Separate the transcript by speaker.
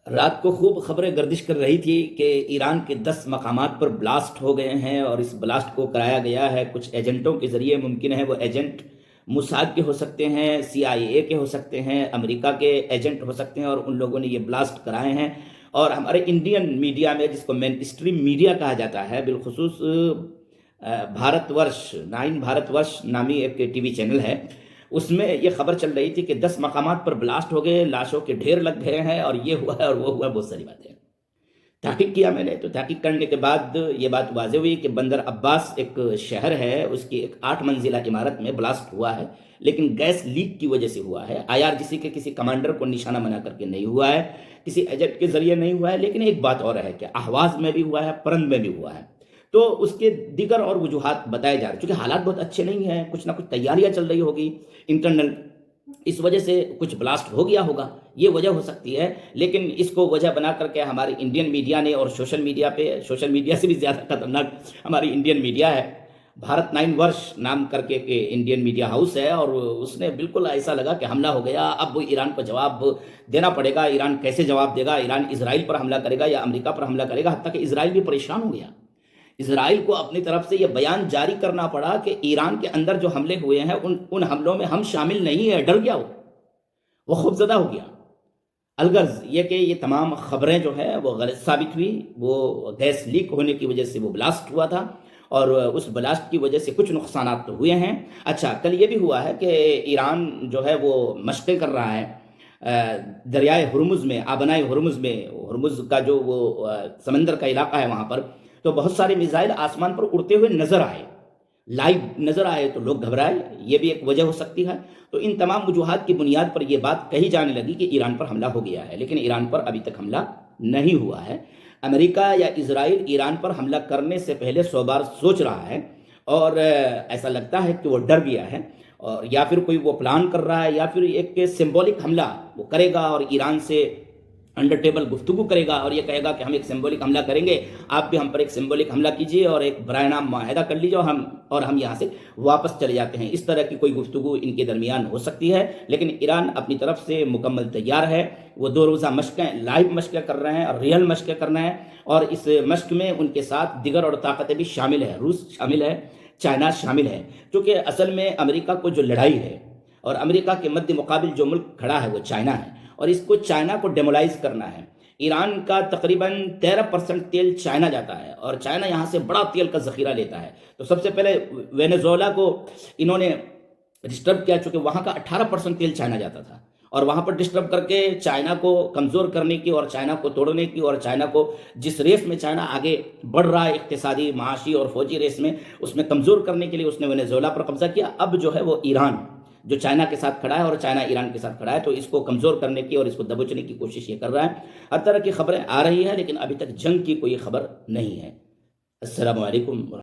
Speaker 1: رات کو خوب خبریں گردش کر رہی تھی کہ ایران کے 10 مقامات پر بلاسٹ ہو گئے ہیں، اور اس بلاسٹ کو کرایا گیا ہے کچھ ایجنٹوں کے ذریعے۔ ممکن ہے وہ ایجنٹ موساد کے ہو سکتے ہیں، CIA کے ہو سکتے ہیں، امریکہ کے ایجنٹ ہو سکتے ہیں، اور ان لوگوں نے یہ بلاسٹ کرائے ہیں۔ اور ہمارے انڈین میڈیا میں، جس کو مین اسٹریم میڈیا کہا جاتا ہے، بالخصوص بھارت ورش 9 بھارت ورش نامی ایک ٹی وی چینل ہے، اس میں یہ خبر چل رہی تھی کہ 10 مقامات پر بلاسٹ ہو گئے، لاشوں کے ڈھیر لگ گئے ہیں، اور یہ ہوا ہے اور وہ ہوا، بہت ساری باتیں۔ تحقیق کیا میں نے، تو تحقیق کرنے کے بعد یہ بات واضح ہوئی کہ بندر عباس ایک شہر ہے، اس کی ایک 8 منزلہ عمارت میں بلاسٹ ہوا ہے، لیکن گیس لیک کی وجہ سے ہوا ہے۔ IRGC کے کسی کمانڈر کو نشانہ بنا کر کے نہیں ہوا ہے، کسی ایجنٹ کے ذریعے نہیں ہوا ہے، لیکن ایک بات اور ہے کہ اہواز میں بھی ہوا ہے، پرند میں بھی ہوا ہے۔ تو اس کے دیگر اور وجوہات بتائے جا رہے، چونکہ حالات بہت اچھے نہیں ہیں، کچھ نہ کچھ تیاریاں چل رہی ہوگی انٹرنل، اس وجہ سے کچھ بلاسٹ ہو گیا ہوگا، یہ وجہ ہو سکتی ہے۔ لیکن اس کو وجہ بنا کر کے ہماری انڈین میڈیا نے، اور سوشل میڈیا سے بھی زیادہ خطرناک ہماری انڈین میڈیا ہے، بھارت 9 ورش نام کر کے انڈین میڈیا ہاؤس ہے، اور اس نے بالکل ایسا لگا کہ حملہ ہو گیا، اب وہ ایران کو جواب دینا پڑے گا۔ ایران کیسے جواب دے گا؟ ایران اسرائیل پر حملہ کرے گا یا امریکہ پر حملہ کرے گا؟ حتیٰ کہ اسرائیل بھی پریشان ہو گیا۔ اسرائیل کو اپنی طرف سے یہ بیان جاری کرنا پڑا کہ ایران کے اندر جو حملے ہوئے ہیں ان حملوں میں ہم شامل نہیں ہیں۔ ڈر گیا وہ خوفزدہ ہو گیا۔ الغرض یہ کہ یہ تمام خبریں جو ہے وہ غلط ثابت ہوئی، وہ گیس لیک ہونے کی وجہ سے وہ بلاسٹ ہوا تھا، اور اس بلاسٹ کی وجہ سے کچھ نقصانات تو ہوئے ہیں۔ اچھا، کل یہ بھی ہوا ہے کہ ایران جو ہے وہ مشقیں کر رہا ہے دریائے ہرمز میں، آبنائے ہرمز میں، ہرمز کا جو وہ سمندر کا علاقہ ہے، وہاں پر تو بہت سارے میزائل آسمان پر اڑتے ہوئے نظر آئے، لائیو نظر آئے، تو لوگ گھبرائے، یہ بھی ایک وجہ ہو سکتی ہے۔ تو ان تمام وجوہات کی بنیاد پر یہ بات کہی جانے لگی کہ ایران پر حملہ ہو گیا ہے، لیکن ایران پر ابھی تک حملہ نہیں ہوا ہے۔ امریکہ یا اسرائیل ایران پر حملہ کرنے سے پہلے 100 بار سوچ رہا ہے، اور ایسا لگتا ہے کہ وہ ڈر گیا ہے، اور یا پھر کوئی وہ پلان کر رہا ہے، یا پھر ایک سمبولک حملہ وہ کرے گا، اور ایران سے انڈر ٹیبل گفتگو کرے گا، اور یہ کہے گا کہ ہم ایک سمبولک حملہ کریں گے، آپ بھی ہم پر ایک سمبولک حملہ کیجئے، اور ایک برائے نام معاہدہ کر لیجئے، اور ہم یہاں سے واپس چلے جاتے ہیں۔ اس طرح کی کوئی گفتگو ان کے درمیان ہو سکتی ہے، لیکن ایران اپنی طرف سے مکمل تیار ہے۔ وہ 2 روزہ مشقیں، لائیو مشقیں کر رہے ہیں، اور ریئل مشقیں کر رہے ہیں، اور اس مشق میں ان کے ساتھ دیگر اور طاقتیں بھی شامل ہیں، روس شامل ہے، چائنا شامل ہے، کیونکہ اصل میں امریکہ کو جو لڑائی ہے، اور امریکہ کے مد مقابل جو ملک کھڑا ہے وہ چائنا ہے، اور اس کو چائنا کو ڈیمولائز کرنا ہے۔ ایران کا تقریباً 13% تیل چائنا جاتا ہے، اور چائنا یہاں سے بڑا تیل کا ذخیرہ لیتا ہے۔ تو سب سے پہلے وینزویلا کو انہوں نے ڈسٹرب کیا، چونکہ وہاں کا 18% تیل چائنا جاتا تھا، اور وہاں پر ڈسٹرب کر کے چائنا کو کمزور کرنے کی، اور چائنا کو توڑنے کی، اور چائنا کو جس ریس میں چائنا آگے بڑھ رہا ہے اقتصادی، معاشی اور فوجی ریس میں، اس میں کمزور کرنے کے لیے اس نے وینزویلا پر قبضہ کیا۔ اب جو ہے وہ ایران جو چائنا کے ساتھ کھڑا ہے، اور چائنا ایران کے ساتھ کھڑا ہے، تو اس کو کمزور کرنے کی اور اس کو دبوچنے کی کوشش یہ کر رہا ہے۔ ہر طرح کی خبریں آ رہی ہیں، لیکن ابھی تک جنگ کی کوئی خبر نہیں ہے۔ السلام علیکم۔